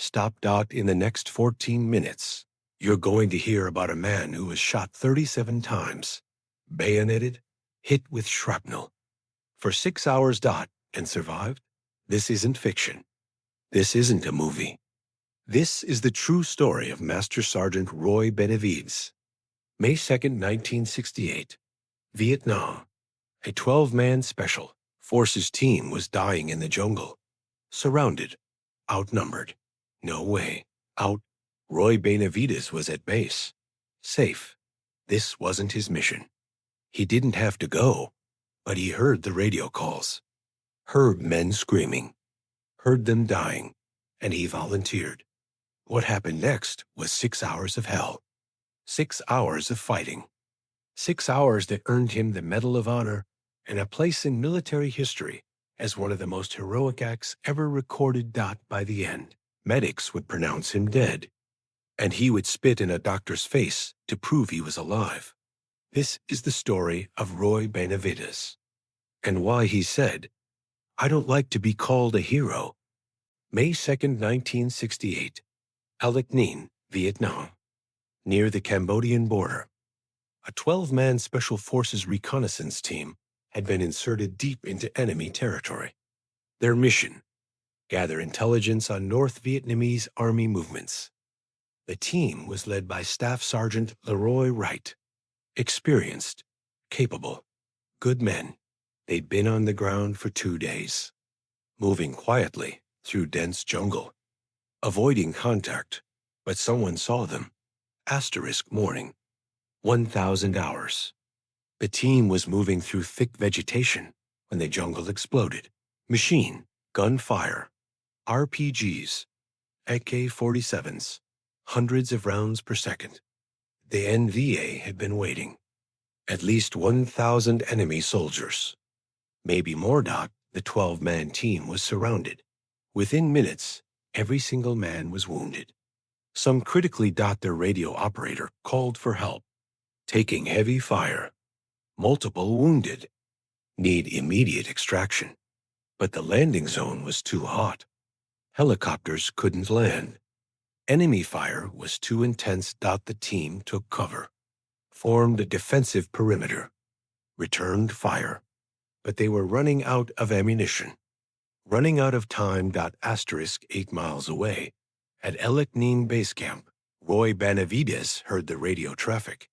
Stop dot in the next 14 minutes. You're going to hear about a man who was shot 37 times, bayoneted, hit with shrapnel, for 6 hours dot, and survived. This isn't fiction. This isn't a movie. This is the true story of Master Sergeant Roy Benavidez. May 2nd, 1968. Vietnam. A 12-man special forces team was dying in the jungle. Surrounded. Outnumbered. No way. Out. Roy Benavidez was at base. Safe. This wasn't his mission. He didn't have to go, but he heard the radio calls. Heard men screaming. Heard them dying. And he volunteered. What happened next was 6 hours of hell. 6 hours of fighting. 6 hours that earned him the Medal of Honor and a place in military history as one of the most heroic acts ever recorded. By the end, medics would pronounce him dead, and he would spit in a doctor's face to prove he was alive. This is the story of Roy Benavidez, and why he said, "I don't like to be called a hero." May 2nd, 1968. Alec Ninh, Vietnam. Near the Cambodian border, a 12-man Special Forces reconnaissance team had been inserted deep into enemy territory. Their mission: gather intelligence on North Vietnamese army movements. The team was led by Staff Sergeant Leroy Wright. Experienced, capable, good men. They'd been on the ground for 2 days, moving quietly through dense jungle, avoiding contact, but someone saw them. Morning. 1,000 hours. The team was moving through thick vegetation when the jungle exploded. Machine, gunfire, RPGs, AK-47s, hundreds of rounds per second. The NVA had been waiting. At least 1,000 enemy soldiers. Maybe more. The 12-man team was surrounded. Within minutes, every single man was wounded. Some critically. Their radio operator called for help. Taking heavy fire. Multiple wounded. Need immediate extraction. But the landing zone was too hot. Helicopters couldn't land. Enemy fire was too intense. The team took cover. Formed a defensive perimeter. Returned fire. But they were running out of ammunition. Running out of time. 8 miles away, at Alec Ninh Base Camp, Roy Benavidez heard the radio traffic.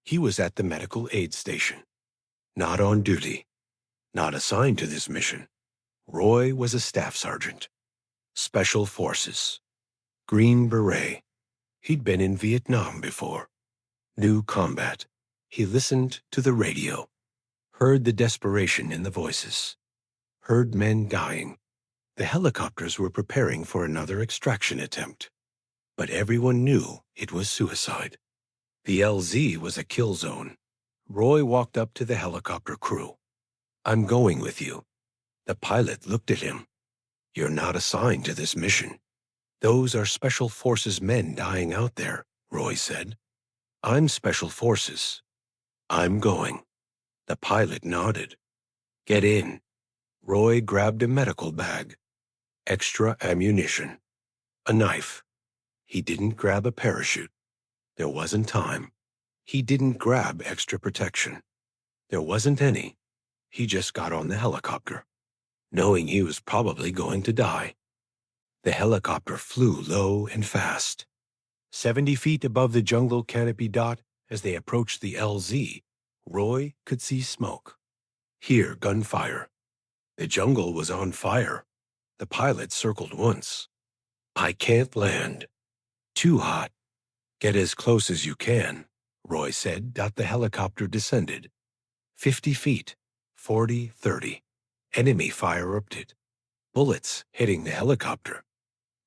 He was at the medical aid station. Not on duty. Not assigned to this mission. Roy was a staff sergeant. Special Forces. Green Beret. He'd been in Vietnam before. Knew combat. He listened to the radio. Heard the desperation in the voices. Heard men dying. The helicopters were preparing for another extraction attempt. But everyone knew it was suicide. The LZ was a kill zone. Roy walked up to the helicopter crew. "I'm going with you." The pilot looked at him. "You're not assigned to this mission. Those are Special Forces men dying out there," Roy said. "I'm Special Forces. I'm going." The pilot nodded. "Get in." Roy grabbed a medical bag. Extra ammunition. A knife. He didn't grab a parachute. There wasn't time. He didn't grab extra protection. There wasn't any. He just got on the helicopter, knowing he was probably going to die. The helicopter flew low and fast. 70 feet above the jungle canopy. As they approached the LZ, Roy could see smoke. Hear gunfire. The jungle was on fire. The pilot circled once. "I can't land. Too hot." "Get as close as you can," Roy said. The helicopter descended. 50 feet, 40, 30. Enemy fire erupted. Bullets hitting the helicopter.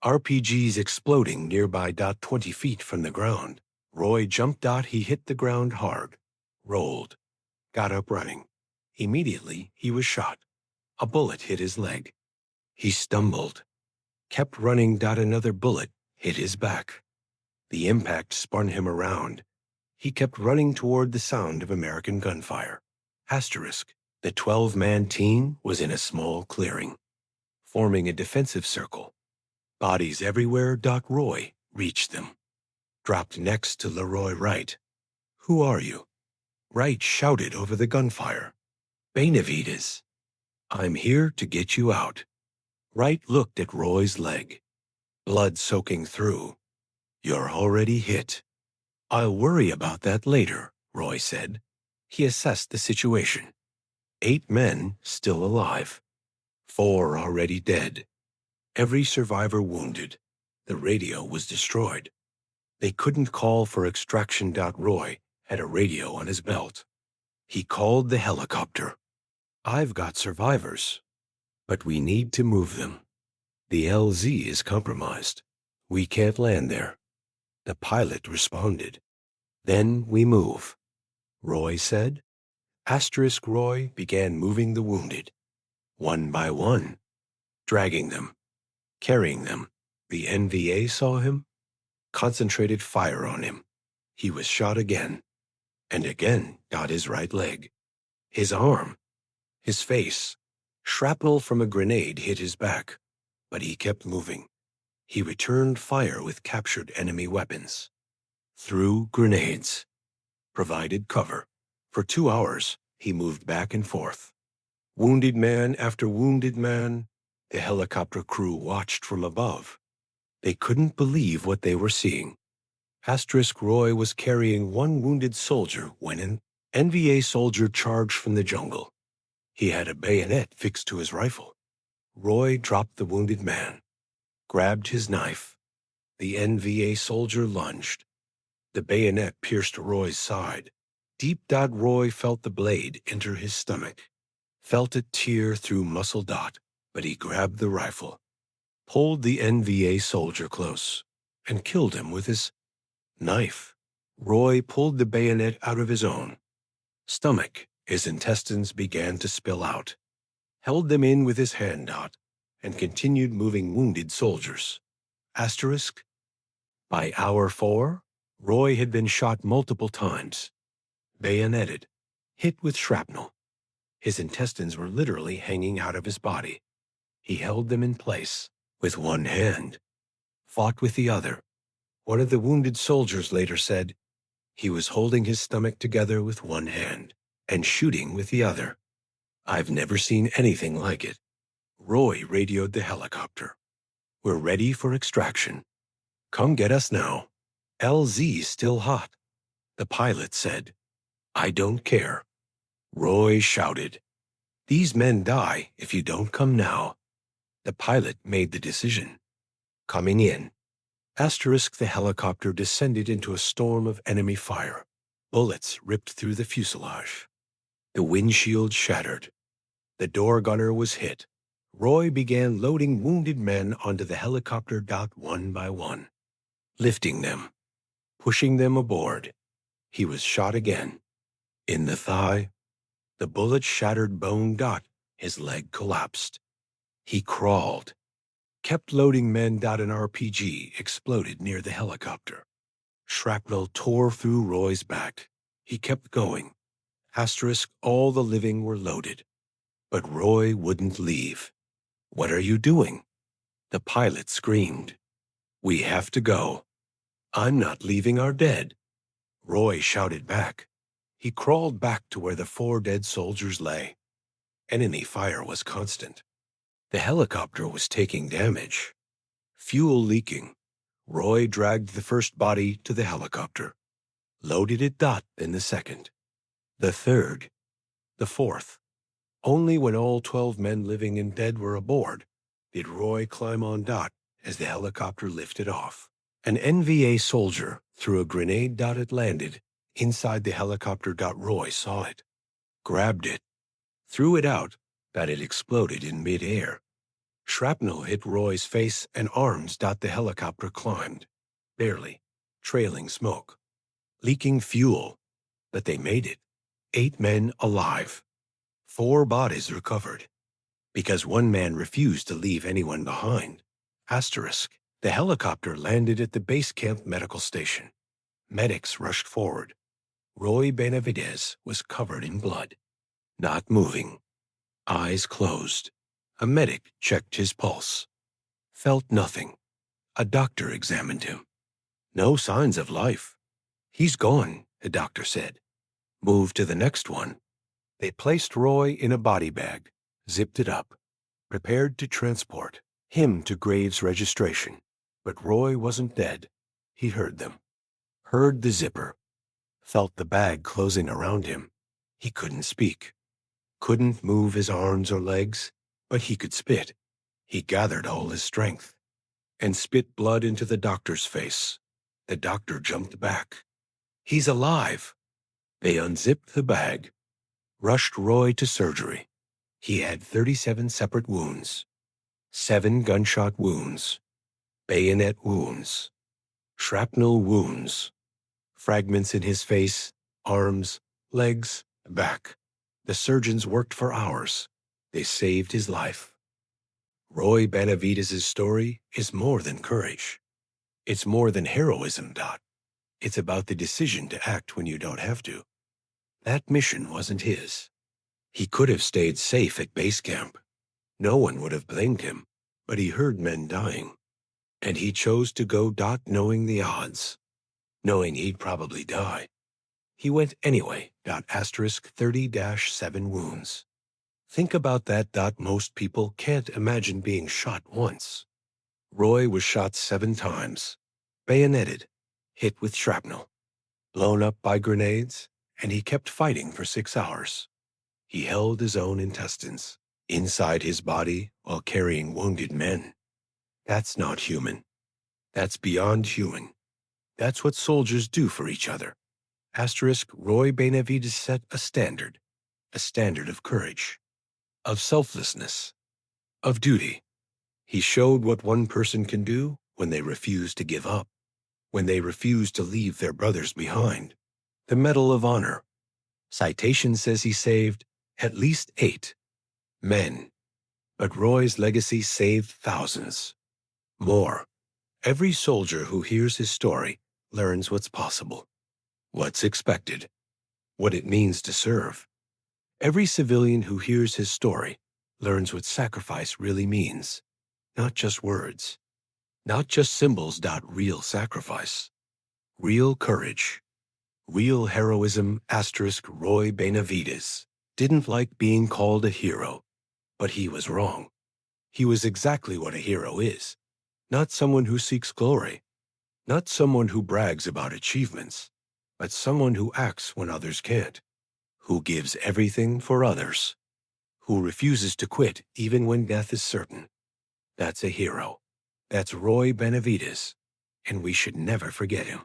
RPGs exploding nearby. 20 feet from the ground. Roy jumped. He hit the ground hard. Rolled. Got up running. Immediately, he was shot. A bullet hit his leg. He stumbled. Kept running. Another bullet hit his back. The impact spun him around. He kept running toward the sound of American gunfire. The 12-man team was in a small clearing, forming a defensive circle. Bodies everywhere. Roy reached them, dropped next to Leroy Wright. "Who are you?" Wright shouted over the gunfire. "Benavidez. I'm here to get you out." Wright looked at Roy's leg, blood soaking through. "You're already hit." "I'll worry about that later," Roy said. He assessed the situation. 8 men still alive, 4 already dead. Every survivor wounded. The radio was destroyed. They couldn't call for extraction. Roy had a radio on his belt. He called the helicopter. "I've got survivors, but we need to move them. The LZ is compromised. We can't land there." The pilot responded. "Then we move," Roy said. Roy began moving the wounded, one by one, dragging them, carrying them. The NVA saw him, concentrated fire on him. He was shot again, and again got his right leg, his arm, his face. Shrapnel from a grenade hit his back, but he kept moving. He returned fire with captured enemy weapons. Threw grenades, provided cover. For 2 hours, he moved back and forth. Wounded man after wounded man, the helicopter crew watched from above. They couldn't believe what they were seeing. Roy was carrying one wounded soldier when an NVA soldier charged from the jungle. He had a bayonet fixed to his rifle. Roy dropped the wounded man, grabbed his knife. The NVA soldier lunged. The bayonet pierced Roy's side. Deep. Roy felt the blade enter his stomach, felt it tear through muscle. But he grabbed the rifle, pulled the NVA soldier close, and killed him with his knife. Roy pulled the bayonet out of his own stomach. His intestines began to spill out, held them in with his hand. And continued moving wounded soldiers. By hour 4, Roy had been shot multiple times, bayoneted, hit with shrapnel. His intestines were literally hanging out of his body. He held them in place with one hand, fought with the other. One of the wounded soldiers later said he was holding his stomach together with one hand and shooting with the other. "I've never seen anything like it." Roy radioed the helicopter. "We're ready for extraction. Come get us now. LZ's still hot." The pilot said, "I don't care." Roy shouted, "These men die if you don't come now." The pilot made the decision. Coming in. The helicopter descended into a storm of enemy fire. Bullets ripped through the fuselage. The windshield shattered. The door gunner was hit. Roy began loading wounded men onto the helicopter. One by one, lifting them, pushing them aboard. He was shot again. In the thigh, the bullet shattered bone. His leg collapsed. He crawled, kept loading men. An RPG exploded near the helicopter. Shrapnel tore through Roy's back. He kept going. All the living were loaded. But Roy wouldn't leave. "What are you doing?" The pilot screamed. "We have to go." "I'm not leaving our dead." Roy shouted back. He crawled back to where the 4 dead soldiers lay. Enemy fire was constant. The helicopter was taking damage. Fuel leaking. Roy dragged the first body to the helicopter, loaded it. Then the second, the third, the fourth. Only when all 12 men living and dead were aboard did Roy climb on. As the helicopter lifted off. An NVA soldier threw a grenade. It landed inside the helicopter. Roy saw it, grabbed it, threw it out. It exploded in midair. Shrapnel hit Roy's face and arms. The helicopter climbed, barely, trailing smoke, leaking fuel, but they made it. 8 men alive. 4 bodies recovered, because one man refused to leave anyone behind. The helicopter landed at the base camp medical station. Medics rushed forward. Roy Benavidez was covered in blood, not moving, eyes closed. A medic checked his pulse. Felt nothing. A doctor examined him. No signs of life. He's gone, the doctor said. Move to the next one. They placed Roy in a body bag, zipped it up, prepared to transport him to Graves registration. But Roy wasn't dead. He heard them. Heard the zipper. Felt the bag closing around him. He couldn't speak. Couldn't move his arms or legs, but he could spit. He gathered all his strength and spit blood into the doctor's face. The doctor jumped back. He's alive. They unzipped the bag, rushed Roy to surgery. He had 37 separate wounds, 7 gunshot wounds, bayonet wounds, shrapnel wounds, fragments in his face, arms, legs, back. The surgeons worked for hours. They saved his life. Roy Benavidez' story is more than courage. It's more than heroism, Dot. It's about the decision to act when you don't have to. That mission wasn't his. He could have stayed safe at base camp. No one would have blamed him, but he heard men dying. And he chose to go, Dot, knowing the odds, knowing he'd probably die. He went anyway, Dot, asterisk 30-7 wounds. Think about that, Dot. Most people can't imagine being shot once. Roy was shot 7 times, bayoneted, hit with shrapnel, blown up by grenades, and he kept fighting for 6 hours. He held his own intestines inside his body while carrying wounded men. That's not human. That's beyond human. That's what soldiers do for each other. Asterisk Roy Benavidez set a standard of courage, of selflessness, of duty. He showed what one person can do when they refuse to give up, when they refuse to leave their brothers behind. The Medal of Honor. Citation says he saved at least 8 men, but Roy's legacy saved thousands. More. Every soldier who hears his story learns what's possible, what's expected, what it means to serve. Every civilian who hears his story learns what sacrifice really means. Not just words, not just symbols. Real sacrifice, real courage, real heroism. Asterisk Roy Benavidez didn't like being called a hero, but he was wrong. He was exactly what a hero is. Not someone who seeks glory, not someone who brags about achievements, but someone who acts when others can't, who gives everything for others, who refuses to quit even when death is certain. That's a hero. That's Roy Benavidez, and we should never forget him.